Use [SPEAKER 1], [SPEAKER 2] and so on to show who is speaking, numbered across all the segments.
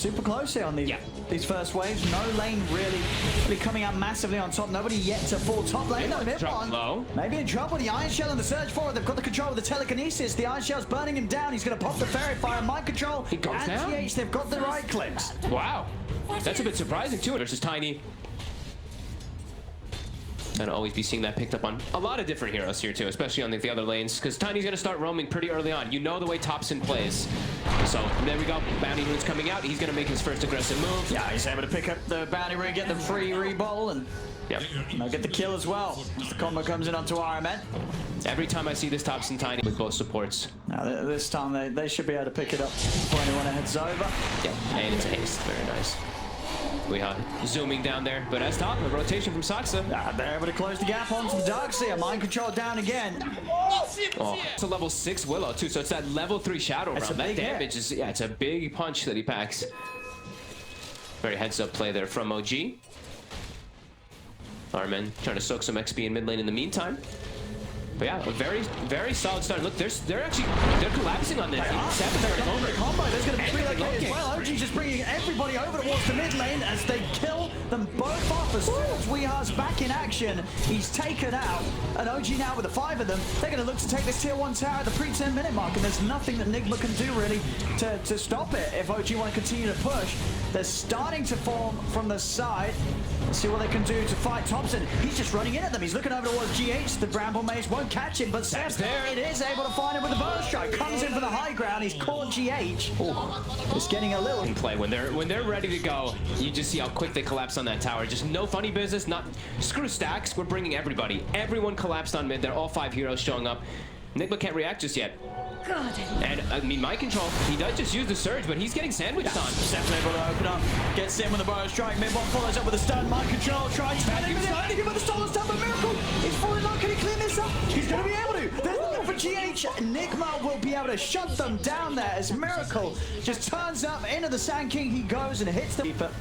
[SPEAKER 1] super close here on these first waves. No lane really coming out massively on top. Nobody yet to fall top lane.
[SPEAKER 2] Low.
[SPEAKER 1] Maybe in trouble. The Iron Shell and the Surge forward. They've got the control of the telekinesis. The Iron Shell's burning him down. He's going to pop the Fairy Fire. Mind control.
[SPEAKER 2] He goes down.
[SPEAKER 1] GH, they've got the right clicks.
[SPEAKER 2] Wow. That's a bit surprising too versus Tiny. And always be seeing that picked up on a lot of different heroes here too, especially on the other lanes, because Tiny's going to start roaming pretty early on. You know the way Topson plays. So there we go. Bounty Rune's coming out. He's going to make his first aggressive move.
[SPEAKER 1] Yeah, he's able to pick up the Bounty Rune, get the free reball, and get the kill as well. As the combo comes in onto RMN.
[SPEAKER 2] Every time I see this Topson Tiny with both supports.
[SPEAKER 1] Now this time they should be able to pick it up before anyone heads over.
[SPEAKER 2] Yeah, and it's haste. Very nice. weehaw zooming down there, but as top, a rotation from Saksa.
[SPEAKER 1] They're able to close the gap onto the Darkseer. Mind control down again.
[SPEAKER 2] Oh, it's a level 6 Willow too, so it's that level 3 Shadow Realm. That damage is, yeah, it's a big punch that he packs. Very heads up play there from OG. Armin trying to soak some XP in mid lane in the meantime. But yeah, a very solid start. Look, they're collapsing on this.
[SPEAKER 1] The combo, there's going to be relocate as well. OG just bringing everybody over towards the mid lane as they kill them both off. As soon as weeha's back in action, he's taken out. And OG now with the 5 of them, they're going to look to take this tier 1 tower at the pre-10 minute mark. And there's nothing that Nigma can do really to stop it if OG want to continue to push. They're starting to form from the side. Let's see what they can do to fight Thompson. He's just running in at them. He's looking over towards GH. The Bramble Maze won't catch him, but Seb's there. It is able to find him with the burst strike. Comes in for the high ground. He's caught GH. It's getting a little
[SPEAKER 2] play when they're ready to go. You just see how quick they collapse on that tower. Just no funny business. Not screw stacks. We're bringing everybody. Everyone collapsed on mid. They're all 5 heroes showing up. Nigma can't react just yet.
[SPEAKER 3] God.
[SPEAKER 2] And I mean, mind control, he does just use the surge, but he's getting sandwiched on.
[SPEAKER 1] Seb's able to open up, gets in with a burst strike. Mid-one follows up with a stun. Mind control, tries to hit him with the stolen stun, but Miracle is falling low. Can he clean this up? He's going to be able to. There's nothing for GH. Nigma will be able to shut them down there as Miracle just turns up into the Sand King. He goes and hits the keeper.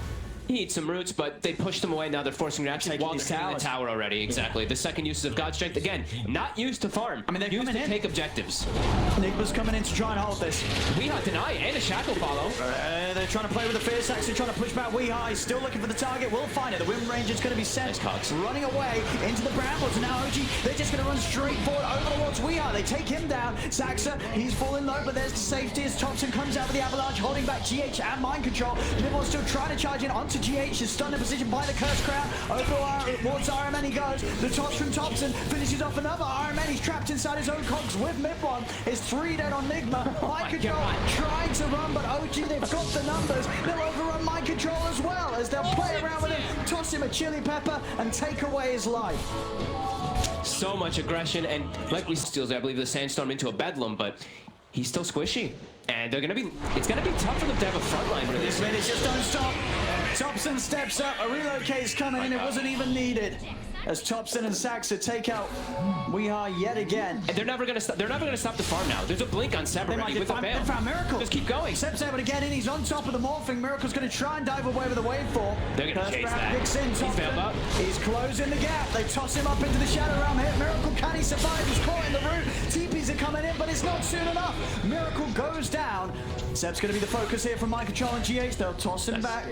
[SPEAKER 2] He eats some roots, but they pushed him away. Now they're forcing reaction while they're taking the tower already. Exactly. The second uses of God Strength, again, not used to farm. I mean, they're used to take objectives.
[SPEAKER 1] Nigma's coming in to try and hold this.
[SPEAKER 2] weehaw deny and a shackle follow.
[SPEAKER 1] They're trying to play with the Fierce Axe. They're trying to push back weehaw. He's still looking for the target. We'll find it. The Wind Ranger's going to be sent running away into the Brambles. And now OG, they're just going to run straight forward over towards weehaw. They take him down. Saksa, he's falling low, but there's the safety as Thompson comes out with the avalanche, holding back GH and mind control. Nibel's still trying to charge in onto GH. Is stunned in position by the Curse Crown. Over towards RMN he goes. The toss from Thompson finishes off another RMN. He's trapped inside his own cogs with mid-one. Is 3 dead on Nigma. Mind control trying to run, but OG, they've got the numbers. They'll overrun mind control as well as they'll play around with him, toss him a chili pepper, and take away his life.
[SPEAKER 2] So much aggression, and like we steals, I believe, the Sandstorm into a bedlam, but he's still squishy. And they're gonna be, it's gonna be tough for them to have a front line for
[SPEAKER 1] this. Minutes just don't stop. Thompson steps up, a relocate's coming in, it wasn't even needed. As Thompson and Saksa take out weehaw yet again.
[SPEAKER 2] And they're never gonna stop the farm now. There's a blink on Seb already with a bail.
[SPEAKER 1] They found Miracle.
[SPEAKER 2] Just keep going.
[SPEAKER 1] Seb's able to get in, he's on top of the morphing. Miracle's gonna try and dive away with a waveform.
[SPEAKER 2] They're gonna chase that.
[SPEAKER 1] Picks in,
[SPEAKER 2] He's bailed up.
[SPEAKER 1] He's closing the gap. They toss him up into the Shadow Realm. Hit Miracle, can he survive? He's caught in the root. TPs are coming in, but it's not soon enough. Miracle goes down. Seb's gonna be the focus here from Mind Control and GH. They'll toss him back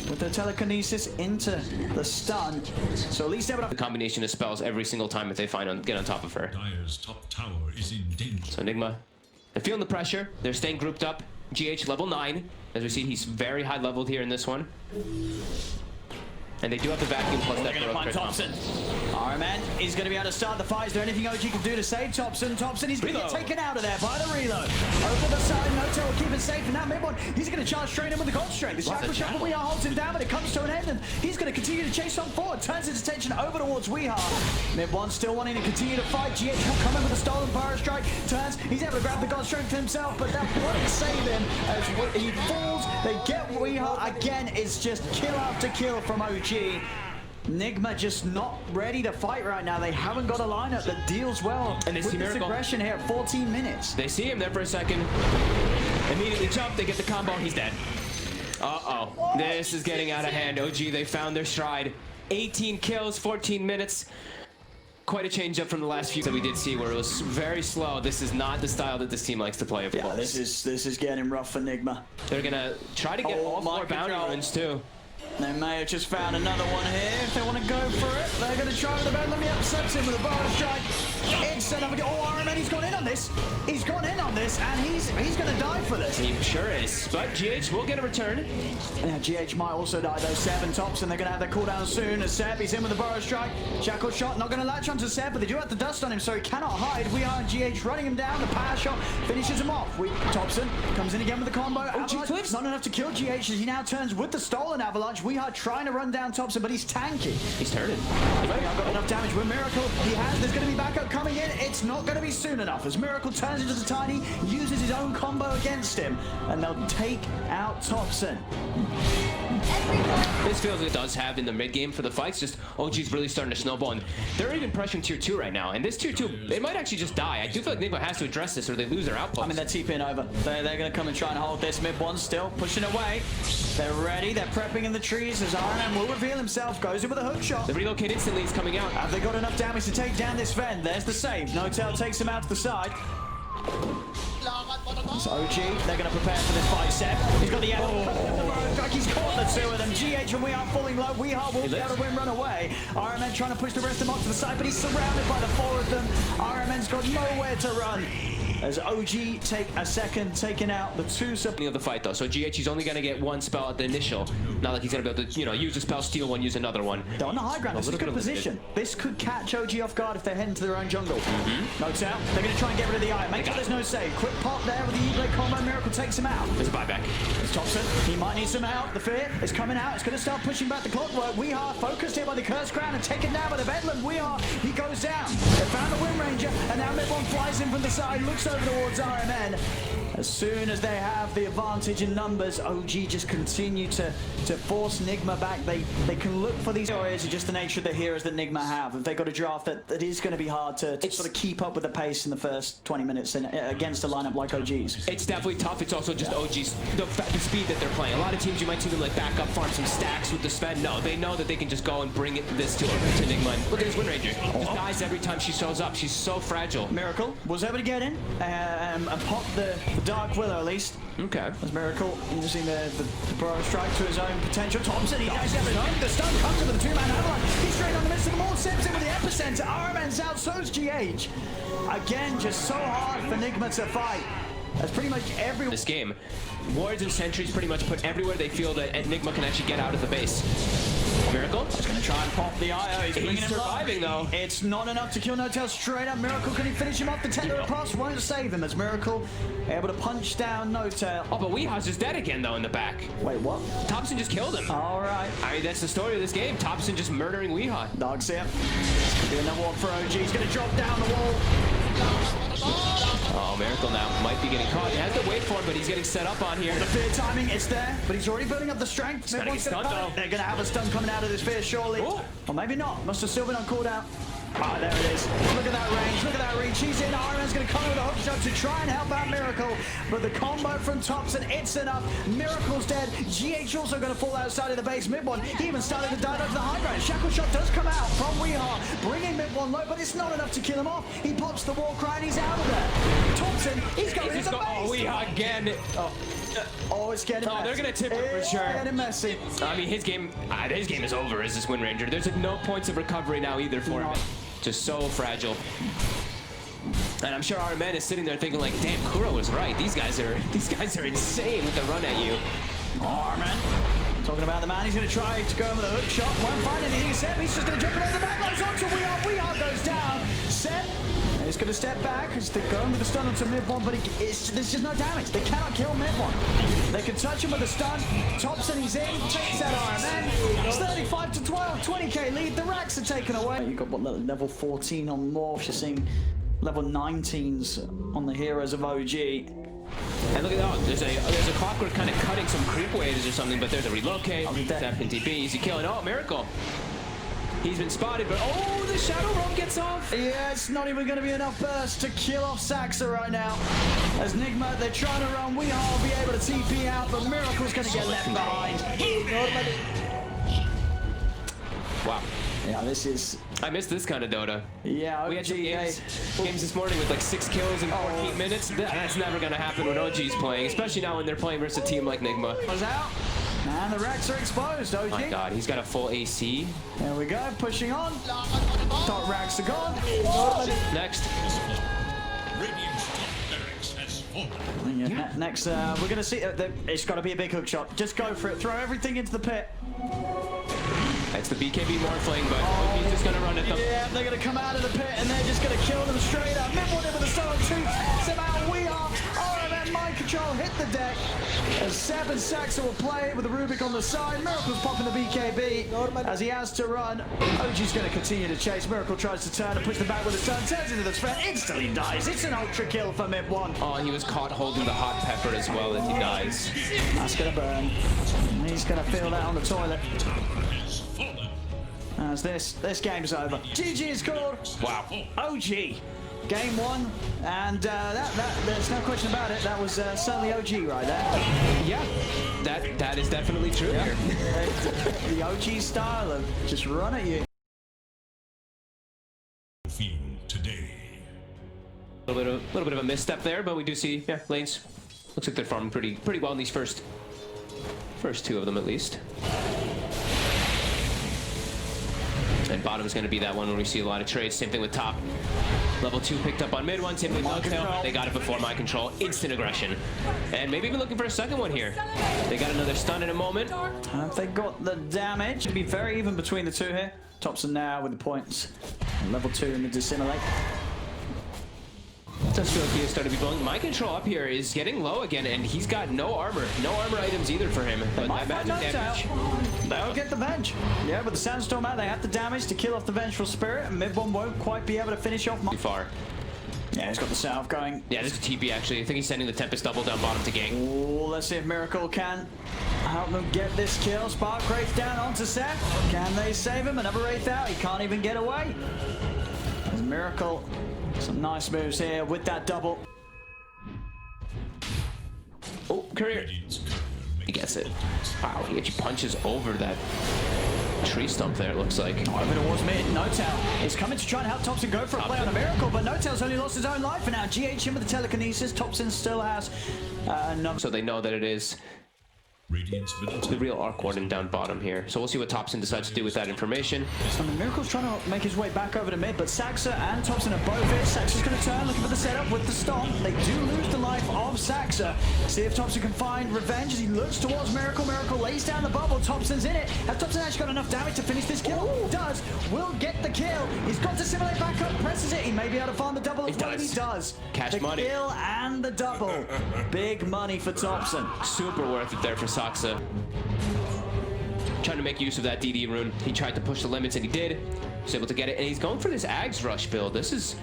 [SPEAKER 1] with the telekinesis into the stun. So at least able to...
[SPEAKER 2] The combination of spells every single time if they get on top of her.
[SPEAKER 4] Dire's top tower is in danger.
[SPEAKER 2] So Nigma, they're feeling the pressure. They're staying grouped up. GH level 9. As we see, he's very high leveled here in this one. And they do have the vacuum plus that.
[SPEAKER 1] They're going to find Thompson. RMN is going to be able to start the fight. Is there anything OG can do to save Thompson? Thompson, he's going to get taken out of there by the reload. Over the side, Noto will keep it safe. And now mid-one, he's going to charge straight in with the gold strength. The shackle shuffle, weehaw holds him down, but it comes to an end. And he's going to continue to chase on forward. Turns his attention over towards weehaw. Mid-one still wanting to continue to fight. GH will come in with a stolen power strike. Turns, he's able to grab the god strength himself, but that won't save him as he falls. They get weehaw again. It's just kill after kill from OG. Nigma just not ready to fight right now. They haven't got a lineup that deals well
[SPEAKER 2] and they
[SPEAKER 1] with
[SPEAKER 2] see
[SPEAKER 1] this aggression here at 14 minutes.
[SPEAKER 2] They see him there for a second. Immediately jump, they get the combo, he's dead. Uh-oh. This is getting out of hand. OG, they found their stride. 18 kills, 14 minutes. quite a change up from the last few that we did see, where it was very slow. This is not the style that this team likes to play, of
[SPEAKER 1] Yeah,
[SPEAKER 2] course.
[SPEAKER 1] this is getting rough for Nigma.
[SPEAKER 2] They're gonna try to get all 4 bounty runs too.
[SPEAKER 1] They may have just found another one here. If they want to go for it, they're going to try with the bed. Let me upset him with a bar strike. Instead of Iron Man, he's gone in on this. He's gone in on this, and he's going to die for this.
[SPEAKER 2] He sure is. But GH will get a return.
[SPEAKER 1] Yeah, GH might also die though. Seb and Thompson, they're going to have their cooldown soon. As Seb, he's in with the burrow strike. Shackle shot, not going to latch onto Seb, but they do have the dust on him, so he cannot hide. We are GH running him down. The power shot finishes him off. Thompson comes in again with the combo. Avalanche, not enough to kill GH as he now turns with the stolen Avalanche. We are trying to run down Thompson, but he's tanky.
[SPEAKER 2] He's turning.
[SPEAKER 1] I've got enough damage with Miracle. There's going to be backup coming in. It's not going to be soon enough as Miracle turns into the Tiny, uses his own combo against him, and they'll take out Thompson.
[SPEAKER 2] This feels it does have in the mid game for the fights. Just OG's really starting to snowball, and they're even pressuring tier 2 right now. And this tier 2, they might actually just die. I do feel like Nigma has to address this, or they lose their output.
[SPEAKER 1] I mean, they're TPing over. They're going to come and try and hold this. Mid one still pushing away. They're ready. They're prepping in the trees as Iron Man will reveal himself. Goes in with a hook shot.
[SPEAKER 2] The relocate instantly is coming out.
[SPEAKER 1] Have they got enough damage to take down this Ven? There's the save. No Tail takes him out to the side. It's OG. They're going to prepare for this fight. Seb, he's got the arrow. He's caught the 2 of them. GH and We Are falling low. We Are will be able to win, run away. Iron Man trying to push the rest of them off to the side, but he's surrounded by the 4 of them. Iron Man's got nowhere to run. As OG take a second, taking out the 2
[SPEAKER 2] Of the fight though, so GH he's only gonna get 1 spell at the initial. Not like he's gonna be able to, use a spell, steal 1, use another one.
[SPEAKER 1] They're on the high ground. This is a good position. This could catch OG off guard if they're heading to their own jungle. No Tail. They're gonna try and get rid of the eye. Make sure there's no save. Quick pop there with the E-Blade combo. Miracle takes him out.
[SPEAKER 2] There's a buyback.
[SPEAKER 1] It's Thompson. He might need some help. The fear is coming out. It's gonna start pushing back the clockwork. We are focused here by the Curse Crown and taken down by the Bedlam. He goes down. They found the Wind Ranger, and now Mid one flies in from the side, looks over towards Iron Man. As soon as they have the advantage in numbers, OG just continue to force Nigma back. They can look for these areas. It's just the nature of the heroes that Nigma have. If they got a draft that is going to be hard to sort of keep up with the pace in the first 20 minutes against a lineup like OG's.
[SPEAKER 2] It's definitely tough. It's also just OG's, the speed that they're playing. A lot of teams you might see them like back up, farm some stacks with the Sven. No, they know that they can just go and bring this to Nigma. And look at this Wind Ranger. Just dies every time she shows up. She's so fragile.
[SPEAKER 1] Miracle was able to get in and pop the Dark Willow at least.
[SPEAKER 2] Okay.
[SPEAKER 1] As Miracle using the burrow strike to his own potential. Thompson, he does have the stun comes in with the 2-man avalanche. He's straight on the midst of them all. Sips in with the epicenter. Iron Man's out, so's GH. Again, just so hard for Nigma to fight. That's pretty much every
[SPEAKER 2] this game. Wards and sentries pretty much put everywhere they feel that Nigma can actually get out of the base. Miracle is going to try and pop the IO. He's surviving though. It's not enough to kill No Tail straight up. Miracle, can he finish him off? The tender pass won't save him as Miracle able to punch down No Tail. Oh, but Weeha's just dead again though in the back.
[SPEAKER 1] Wait, what?
[SPEAKER 2] Thompson just killed him.
[SPEAKER 1] All right.
[SPEAKER 2] I mean, that's the story of this game. Thompson just murdering Weeha.
[SPEAKER 1] Dogs here. Could be another one for OG. He's going to drop down the wall.
[SPEAKER 2] Oh, Miracle now might be getting caught. He has to wait for him, but he's getting set up on here.
[SPEAKER 1] The fear timing, it's there, but he's already building up the strength.
[SPEAKER 2] Gotta get stunned, though.
[SPEAKER 1] They're going to have a stun coming out of this fear, surely.
[SPEAKER 2] Ooh.
[SPEAKER 1] Or maybe not. Must have still been on cooldown. Ah, there it is. Look at that range. Look at that reach. He's in. Iron Man's going to come with a hook shot to try and help out Miracle. But the combo from Thompson, it's enough. Miracle's dead. GH also going to fall outside of the base. Mid one, he even started to dive over the high ground. Shackle shot does come out from Weeha, bringing Mid one low, but it's not enough to kill him off. He pops the wall cry and he's out of there. Thompson, he's going into the base.
[SPEAKER 2] Oh, Weeha again.
[SPEAKER 1] Oh, it's getting messy.
[SPEAKER 2] They're gonna tip it for sure.
[SPEAKER 1] Getting messy.
[SPEAKER 2] I mean, his game is over as this Wind Ranger. There's no points of recovery now either for him. Just so fragile. And I'm sure Iron Man is sitting there thinking like, damn, Kuro was right. These guys are insane with the run at you.
[SPEAKER 1] Iron Man. Talking about the man, he's going to try to go in with a hook shot. Won't find anything. Seb, he's just going to jump over the back. Goes onto Weeha goes down. Seb, he's going to step back. He's going with the stun onto Mid one, but there's just no damage. They cannot kill Mid one. They can touch him with a stun. Thompson, he's in. Takes out Iron Man. It's 35 to 12. 20k lead. The racks are taken away. You've got what, level 14 on Morph. You're seeing level 19s on the heroes of OG.
[SPEAKER 2] And look at that, there's a clockwork kind of cutting some creep waves or something, but there's a relocate, tap and TP, easy killing. Oh, Miracle. He's been spotted, but oh, the Shadow Roam gets off.
[SPEAKER 1] Yeah, it's not even going to be enough burst to kill off Saxa right now. As Nigma, they're trying to run. We all be able to TP out, but Miracle's going to get left behind.
[SPEAKER 2] Wow.
[SPEAKER 1] Yeah, this is...
[SPEAKER 2] I miss this kind of Dota.
[SPEAKER 1] Yeah,
[SPEAKER 2] We had some games
[SPEAKER 1] OG,
[SPEAKER 2] this morning with like 6 kills in 14 minutes. That's never going to happen when OG's playing, especially now when they're playing versus a team like Nigma.
[SPEAKER 1] was out. And the racks are exposed, OG.
[SPEAKER 2] My God, he's got a full AC.
[SPEAKER 1] There we go, pushing on. Top racks are gone.
[SPEAKER 2] Next.
[SPEAKER 4] Radiant's top barracks has fallen.
[SPEAKER 1] Yeah. Next, we're going to see... it's got to be a big hook shot. Just go for it. Throw everything into the pit.
[SPEAKER 2] That's the BKB Morphling, but OG's just going to run at them.
[SPEAKER 1] Yeah, they're going to come out of the pit and they're just going to kill them straight up. Mid-one in with a start of 2. Somehow we are. Oh, and then Mind Control hit the deck. As Seb and Saxa will play with the Rubik on the side. Miracle's popping the BKB as he has to run. OG's going to continue to chase. Miracle tries to turn and push the back with a turn. Turns into the threat. Instantly dies. It's an ultra kill for mid-one.
[SPEAKER 2] Oh, he was caught holding the hot pepper as well as he dies.
[SPEAKER 1] That's going to burn. He's going to feel that on the toilet.
[SPEAKER 4] Has fallen.
[SPEAKER 1] As this game's over. GG is scored.
[SPEAKER 2] Wow.
[SPEAKER 1] OG. Game 1, and there's no question about it. That was certainly OG right there.
[SPEAKER 2] Yeah, that is definitely true here.
[SPEAKER 1] The OG style of just run at you.
[SPEAKER 4] Field today.
[SPEAKER 2] A little bit of a misstep there, but we do see, yeah, lanes. Looks like they're farming pretty well in these first 2 of them at least. And bottom is going to be that one where we see a lot of trades. Same thing with top. Level 2 picked up on mid one. Same with Noctail. They got it before Mind Control. Instant aggression. And maybe even looking for a second one here. They got another stun in a moment.
[SPEAKER 1] They got the damage. It'd be very even between the 2 here. Thompson now with the points. Level 2 in the Dissimulate.
[SPEAKER 2] Does feel like he has started to be blowing. Mind Control up here is getting low again, and he's got no armor items either for him. But I imagine damage.
[SPEAKER 1] They'll get the Venge. Yeah, with the Sandstorm out, they have the damage to kill off the Vengeful Spirit, and mid-one won't quite be able to finish off.
[SPEAKER 2] Too far.
[SPEAKER 1] Yeah, he's got the South going.
[SPEAKER 2] Yeah, this is TP actually. I think he's sending the Tempest double down bottom to gank.
[SPEAKER 1] Oh, let's see if Miracle can help them get this kill. Spark Wraith down onto Seth. Can they save him? Another Wraith out. He can't even get away. There's Miracle. Some nice moves here with that double.
[SPEAKER 2] Oh, Courier.
[SPEAKER 4] Radiant's courier
[SPEAKER 2] He gets it. Wow, he actually punches over that tree stump there, it looks like.
[SPEAKER 1] Oh, but it was mid. Notail is coming to try and help Thompson go for a play on a Miracle, but Notail's only lost his own life for now. GH in with the telekinesis. Thompson still has another.
[SPEAKER 2] So they know that it is
[SPEAKER 4] Radiant's middle
[SPEAKER 2] the real Arc Warden down bottom here. So we'll see what Thompson decides to do with that information.
[SPEAKER 1] I mean, Miracle's trying to make his way back over to mid, but Saxa and Thompson are both here. Saxa's going to turn, looking for the setup with the stomp. They do lose the life of Saxa. See if Thompson can find revenge as he looks towards Miracle. Miracle lays down the bubble. Thompson's in it. Has Thompson actually got enough damage to finish this kill? Ooh. Does. Will get the kill. He's got to simulate back up, presses it. He may be able to find the double as well as he does.
[SPEAKER 2] Cash
[SPEAKER 1] the
[SPEAKER 2] money.
[SPEAKER 1] Kill and the double. Big money for Thompson.
[SPEAKER 2] Super worth it there for Saxa. Trying to make use of that DD rune. He tried to push the limits and he did. He's able to get it, and he's going for this Ags Rush build. This is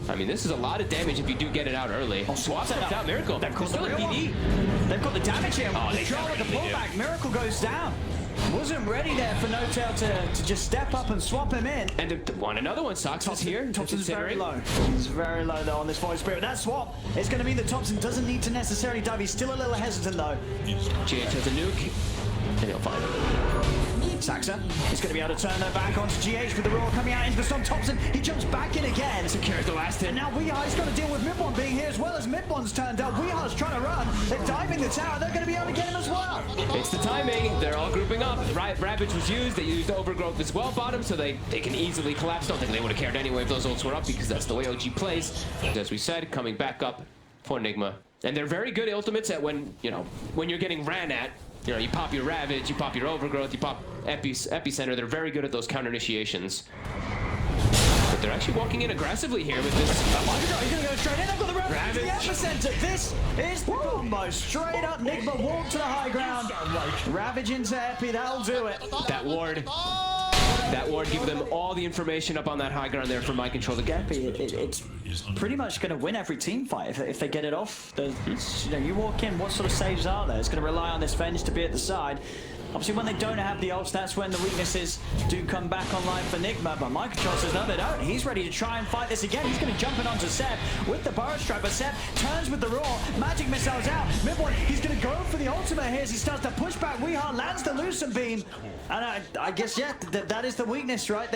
[SPEAKER 2] a lot of damage if you do get it out early.
[SPEAKER 1] Oh,
[SPEAKER 2] Swaps it out Miracle.
[SPEAKER 1] They've got
[SPEAKER 2] Still
[SPEAKER 1] the
[SPEAKER 2] a DD.
[SPEAKER 1] They've got the damage here.
[SPEAKER 2] Oh, they
[SPEAKER 1] Control with the
[SPEAKER 2] definitely
[SPEAKER 1] pullback. Miracle goes down. Wasn't ready there for Notail to just step up and swap him in.
[SPEAKER 2] And want another one. Sox is here.
[SPEAKER 1] Thompson's very
[SPEAKER 2] considering.
[SPEAKER 1] low. He's very low though on this Void Spirit. That swap is going to mean that Thompson doesn't need to necessarily dive. He's still a little hesitant though.
[SPEAKER 2] GH has a nuke. And he'll find it.
[SPEAKER 1] Saxa is going to be able to turn their back onto GH with the roar coming out into the storm. Thompson, he jumps back in again.
[SPEAKER 2] Secures the last hit.
[SPEAKER 1] And now Weeha's got to deal with Mid-One being here as well as Mid-One's turned up. Weeha's trying to run. They're diving the tower. They're going to be able to get him as well.
[SPEAKER 2] It's the timing. They're all grouping up. Ravage was used. They used Overgrowth as well bottom, so they can easily collapse. Don't think they would have cared anyway if those ults were up because that's the way OG plays. As we said, coming back up for Nigma. And they're very good ultimates at when you're getting ran at. You pop your Ravage, you pop your Overgrowth, you pop Epicenter. They're very good at those counter initiations. But they're actually walking in aggressively here with this.
[SPEAKER 1] Oh my God, he's going to go straight in. I've got the Ravage. The Epicenter. This is the combo. Straight up, Nigma walk to the high ground. Ravage into Epi, that'll do it.
[SPEAKER 2] That ward give them all the information up on that high ground there for Mind Control to get.
[SPEAKER 1] It's pretty much going to win every team fight if they get it off. You walk in, what sort of saves are there? It's going to rely on this Venge to be at the side. Obviously, when they don't have the ults, that's when the weaknesses do come back online for Nigma. But Mind Control says, no, they don't. He's ready to try and fight this again. He's going to jump in onto Seb with the Burrow Strike, but Seb turns with the Roar. Magic Missiles out. Mid-1, he's going to go for the ultimate here as he starts to push back. Weehaw lands the Lucent Beam. And I guess, yeah, that is the weakness, right?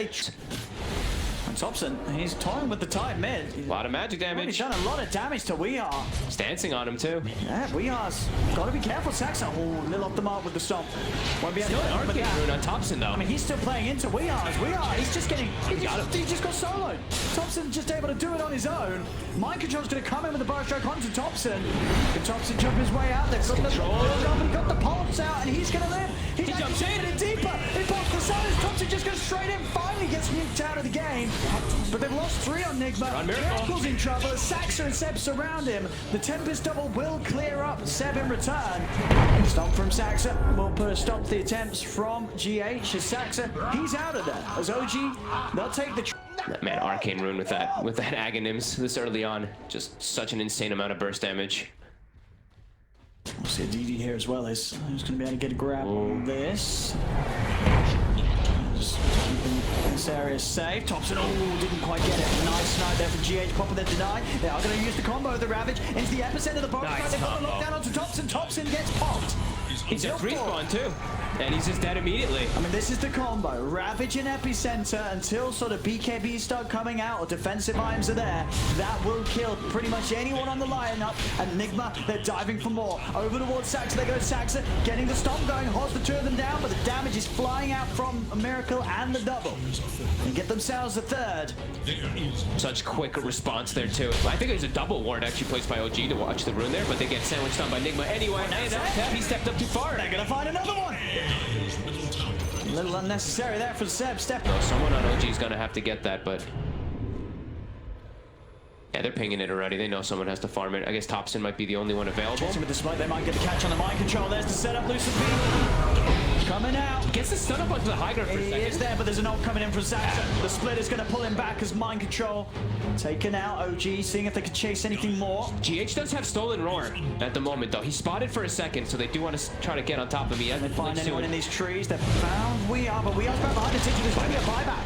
[SPEAKER 1] Thompson, he's toying with the Tide mid.
[SPEAKER 2] A lot of magic damage.
[SPEAKER 1] He's done a lot of damage to Weehaw.
[SPEAKER 2] He's dancing on him too.
[SPEAKER 1] Yeah, Weehaw's got to be careful. Saxa, oh, little off the mark with the stomp. Won't be able
[SPEAKER 2] Still
[SPEAKER 1] to
[SPEAKER 2] an arcade rune on Thompson though.
[SPEAKER 1] I mean, he's still playing into Weehaw, he's just getting, he just got soloed. Thompson just able to do it on his own. Mind Control's going to come in with the Burrow Strike onto Thompson. Can Thompson jump his way out there? He got the pulse out and he's going to live. He jumps in deeper. He pops the silence. Thompson just goes straight in. Finally gets nuked out of the game. But they've lost 3 on Nigma. Miracle's in trouble. Saxa and Seb surround him. The Tempest double will clear up Seb in return. Stomp from Saxa will put a stop to the attempts from GH. As Saxa, he's out of there. As OG, they'll take the...
[SPEAKER 2] Man, Arcane Rune with that Aghanims this early on. Just such an insane amount of burst damage.
[SPEAKER 1] We'll see a DD here as well. Who's going to be able to get a grab on this. Just keeping this area safe. Thompson, didn't quite get it. Nice snipe there from GH, popping the deny. They are going to use the combo of the Ravage into the epicenter of the bomb. They've got the lockdown onto Thompson. Thompson gets popped.
[SPEAKER 2] He's got respawn too. And he's just dead immediately.
[SPEAKER 1] I mean, this is the combo. Ravage and Epicenter until sort of BKBs start coming out or defensive items are there. That will kill pretty much anyone on the lineup. And Nigma, they're diving for more. Over towards Saxa, they go Saxa, getting the stomp going, holds the 2 of them down, but the damage is flying out from a Miracle and the double. And get themselves a 3rd.
[SPEAKER 2] Such quick response there too. I think there's a double ward actually placed by OG to watch the rune there, but they get sandwiched on by Nigma anyway. And he stepped up too far.
[SPEAKER 1] They're gonna find another one. A little unnecessary there for Seb.
[SPEAKER 2] Someone on OG is gonna have to get that, but yeah, they're pinging it already. They know someone has to farm it. I guess Thompson might be the only one available.
[SPEAKER 1] Chasing with the smoke, they might get the catch on the Mind Control. There's the setup. Lucent Beam coming out.
[SPEAKER 2] Gets the stun up onto the high ground for a second.
[SPEAKER 1] He is there, but there's an ult coming in from Saxa. The split is going to pull him back as Mind Control taken out. OG seeing if they can chase anything more.
[SPEAKER 2] GH does have stolen roar at the moment though. He's spotted for a second, so they do want to try to get on top of him.
[SPEAKER 1] They find anyone in these trees. They've found Weehaw, but Weeha's back behind the ticket. There's going to be a buyback.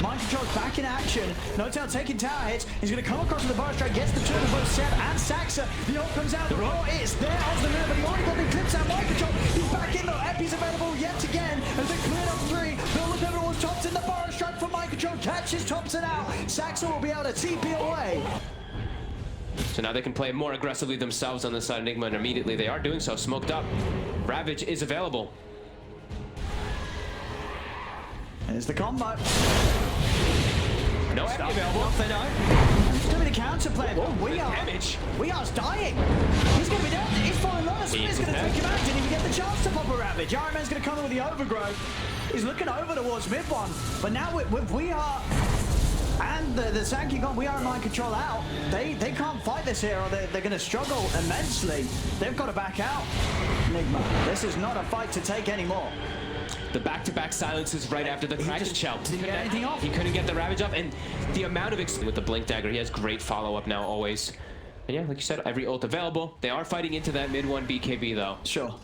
[SPEAKER 1] Mind Control's back in action. No Tail taking tower hits. He's going to come across with the Burrow Strike, gets the 2 of both Seb and Saxa. The ult comes out. The roar is there on the mirror, but he already got the eclipse out. Mind Control, he's back in though. Epi's available yet again as they cleared up 3. They'll look over towards Thompson. The Burrow Strike from Mind Control catches Thompson out. Saxa will be able to TP away.
[SPEAKER 2] So now they can play more aggressively themselves on the side of Nigma, and immediately they are doing so. Smoked up. Ravage is available.
[SPEAKER 1] There's the combo.
[SPEAKER 2] No Epi available.
[SPEAKER 1] Off they don't. He's doing the counter play. Weehar's dying. He's going to be down. He's falling low. Smith's going to take him out. Didn't even get the chance to pop a Ravage. Iron Man's going to come in with the overgrowth. He's looking over towards mid-1. But now with Weehaw and the Sankey gone, Weehaw and Mind Control out, they can't fight this here or they're going to struggle immensely. They've got to back out. Nigma, this is not a fight to take anymore.
[SPEAKER 2] The back-to-back silences right after the Kraken shell.
[SPEAKER 1] Didn't get anything off.
[SPEAKER 2] He couldn't get the Ravage up, and the amount of with the Blink Dagger, he has great follow-up now always. And yeah, like you said, every ult available. They are fighting into that mid-1 BKB though.
[SPEAKER 1] Sure.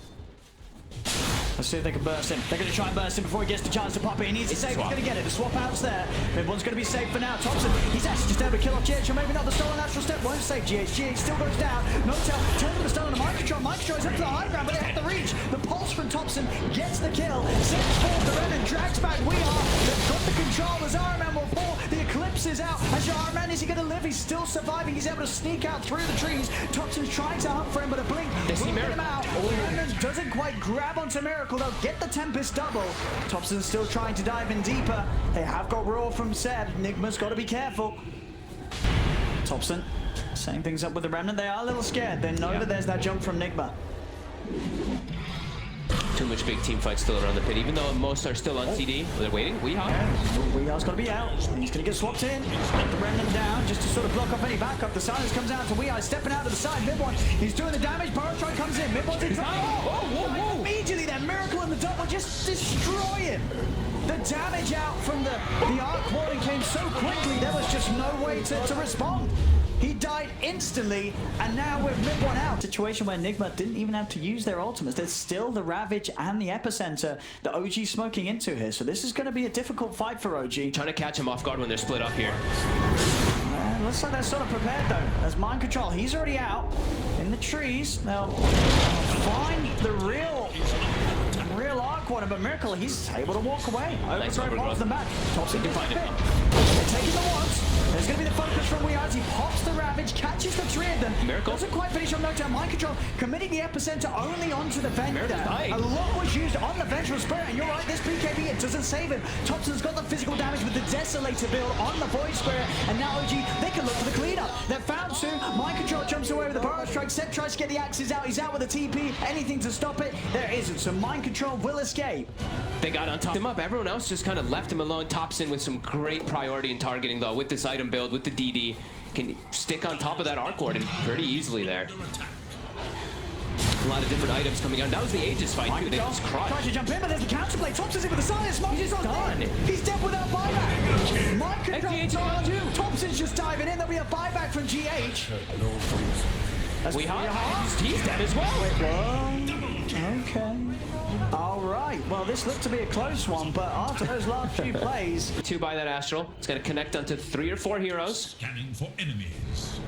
[SPEAKER 1] Let's see if they can burst him. They're going to try and burst him before he gets the chance to pop it. He needs to save. He's going to get it. The swap out's there. Mid-1's going to be safe for now. Thompson, he's actually just able to kill off GH, or maybe not. The stolen natural step won't save GH. GH still goes down. No Tail turns with the stun on the Mind Control. Mind Control is up to the high ground, but they have to reach. The pulse from Thompson gets the kill. Sends forward the Remnant, drags back Weehaw. They've got the control as Iron Man will fall. The Eclipse is out. As Iron Man, is he going to live? He's still surviving. He's able to sneak out through the trees. Thompson's trying to hunt for him, but a blink will get him out. Remnant doesn't quite grab onto Miracle. They'll get the Tempest double. Thompson's still trying to dive in deeper. They have got Roar from Seb. Nigma's got to be careful. Thompson setting things up with the Remnant. They are a little scared. They know that there's that jump from Nigma.
[SPEAKER 2] Too much big team fight still around the pit, even though most are still on CD. They're waiting. Weehaw.
[SPEAKER 1] Weehaw's got to be out. He's going to get swapped in. Let the Remnant down just to sort of block off any backup. The silence comes out to Weehaw. Stepping out to the side. Mid-1. He's doing the damage. Burrow Strike comes in. Mid-1's in trouble. Whoa. Immediately, that Miracle and the double just destroy him. The damage out from the arc warning came so quickly, there was just no way to respond. He died instantly, and now we're mid-one out. Situation where Nigma didn't even have to use their ultimates. There's still the Ravage and the Epicenter that OG's smoking into here, so this is going to be a difficult fight for OG.
[SPEAKER 2] Trying to catch him off guard when they're split up here.
[SPEAKER 1] Looks like they're sort of prepared though. As Mind Control, he's already out in the trees. They'll find the real arc one, but Miracle, he's able to walk away.
[SPEAKER 2] Nice
[SPEAKER 1] Overthrow them back. Thompson
[SPEAKER 2] can find it.
[SPEAKER 1] They're taking the ones. There's going to be the focus from Weaz. He pops the Ravage, catches the three of them.
[SPEAKER 2] Miracle.
[SPEAKER 1] Doesn't quite finish on no time. Mind Control committing the Epicenter only onto the Vent
[SPEAKER 2] Miracle's
[SPEAKER 1] there.
[SPEAKER 2] dying.
[SPEAKER 1] A lot was used on the Vengeful Spirit, and you're right, this BKB, it doesn't save him. Thompson's got the physical damage with the Desolator build on the Void Spirit, and now OG, they can look for the cleanup. They're found two. Mind Control jumps away with the Burrow Strike. Seb tries to get the axes out. He's out with a TP. Anything to stop it? There isn't. So Mind Control will escape.
[SPEAKER 2] They got on top of him up. Everyone else just kind of left him alone. Thompson with some great priority in targeting though, with this item build, with the DD. Can stick on top of that Arc Warden pretty easily there. A lot of different items coming out. That was the Aegis fight too. They just crushed.
[SPEAKER 1] Tries to jump in, but there's the counterplay. Thompson's in with the silence. He's just done. He's dead without buyback. Mind Control too. Thompson's just diving in. There'll be a buyback from GH.
[SPEAKER 2] He's dead as well.
[SPEAKER 1] Okay. All right. Well, this looked to be a close one, but after those last few plays,
[SPEAKER 2] 2 by that Astral. It's going to connect onto 3 or 4 heroes.
[SPEAKER 4] Scanning for enemies.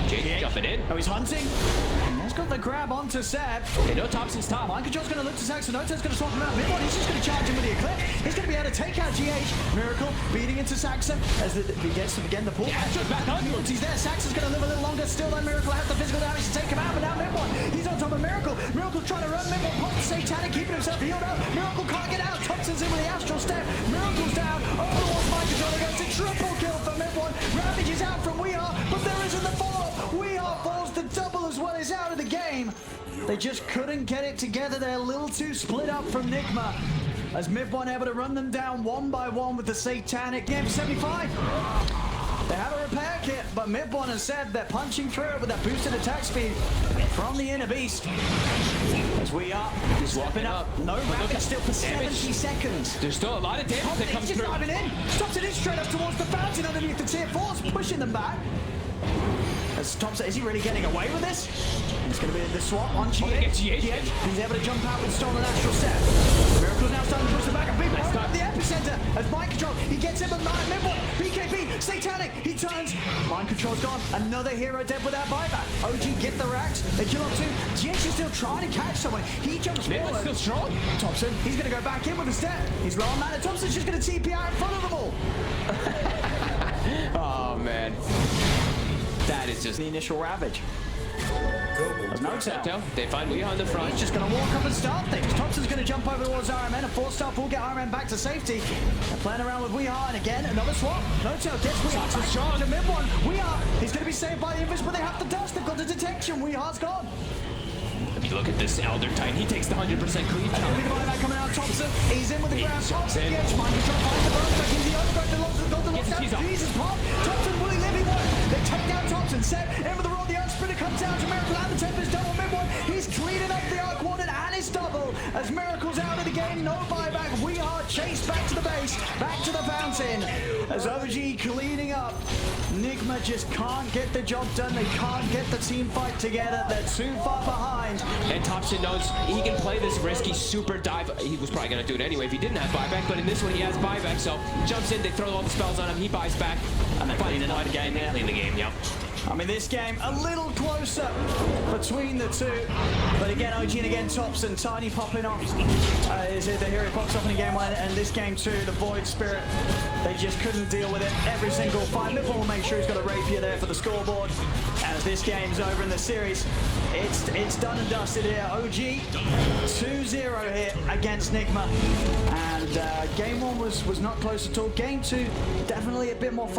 [SPEAKER 2] Jake jumping in.
[SPEAKER 1] oh, he's hunting. And he's got the grab onto Seb.
[SPEAKER 2] Okay, no Thompson's top.
[SPEAKER 1] Mind Control's going to look to Saxon. Noto's going to swap him out. Mid-one, he's just going to charge him with the Eclipse. He's going to be able to take out GH. Miracle beating into Saxon as he gets to begin the pull.
[SPEAKER 2] Astral's back on.
[SPEAKER 1] He's there. Saxon's going to live a little longer. Still, though, Miracle has the physical damage to take him out. But now mid-one, he's on top of Miracle. Miracle's trying to run. Mid-one pops Satanic, keeping himself healed up. Miracle can't get out. Thompson's in with the Astral Step. Miracle's down. Overwatch Mind Control against a triple kill for mid-one. Ravage is out from We Are, but there isn't the follow-up. We Are falls the double as well as out of the game. They just couldn't get it together. They're a little too split up from Nigma. As mid-one able to run them down one by one with the Satanic. Game 75. They have a repair kit, but mid-one has said they're punching through it with that boosted attack speed from the Inner Beast. As We Are
[SPEAKER 2] He's
[SPEAKER 1] stepping up. No Ravage still for 70 seconds.
[SPEAKER 2] There's still a lot of damage that comes
[SPEAKER 1] just
[SPEAKER 2] through.
[SPEAKER 1] diving in. Thompson is straight up towards the fountain underneath the tier 4s, pushing them back. As Thompson, is he really getting away with this? It's going to be the swap on GH. He's able to jump out with stolen Astral Step. Miracle's now starting to push them back. A big one at the Epicenter as Mind Control. He gets him at 9 mid-one. BKB, Satanic, he turns. Mind Control's gone. Another hero dead without buyback. OG get the racks. They kill up 2. GH is still trying to catch someone. He jumps forward.
[SPEAKER 2] Still strong.
[SPEAKER 1] Thompson, he's going to go back in with a step. He's low on mana. Thompson's just going to TP out in front of them all.
[SPEAKER 2] Oh, man. That is just
[SPEAKER 1] The initial Ravage. There's no tell.
[SPEAKER 2] They find Weah on the front.
[SPEAKER 1] He's just going to walk up and start things. Thompson's going to jump over towards RMN. A 4-star will get RMN back to safety. They're playing around with Weah, and again, another swap. No-tail gets Weah back
[SPEAKER 2] strong.
[SPEAKER 1] to mid-one. Weah, he's going to be saved by the Invis, but they have the dust. They've got the detection. Weah's gone.
[SPEAKER 2] I mean, look at this Elder Titan. He takes the 100% cleave count.
[SPEAKER 1] Look at that coming out. Thompson, he's in with the grab. Thompson,
[SPEAKER 2] in.
[SPEAKER 1] yes, Mind Control finds the burn. He's the overgrowth. The lockdown. Jesus, pop. Thompson, will he live? He won't. They take down Thompson. Set in with the roll. The Unsprinter comes down to Miracle and the Tempest double mid-one. He's cleaning up the Arc Warden and his double as Miracle's out of the game. No buyback. We are chased back to the base, back to the fountain as OG cleaning up. Nigma just can't get the job done. They can't get the team fight together. They're too far behind.
[SPEAKER 2] And Thompson knows he can play this risky super dive. He was probably going to do it anyway if he didn't have buyback, but in this one he has buyback, so he jumps in, they throw all the spells on him, he buys back, and they clean it up the game. Clean the game, yep.
[SPEAKER 1] I mean, this game a little closer between the two. But again, OG and again, Thompson, Tiny popping off. Is it the hero pops off in game 1, and this game 2, the Void Spirit, they just couldn't deal with it. Every single fight. Mid-one will make sure he's got a rapier there for the scoreboard. As this game's over in the series, it's done and dusted here. OG 2-0 here against Nigma. And game 1 was not close at all. Game 2, definitely a bit more fight.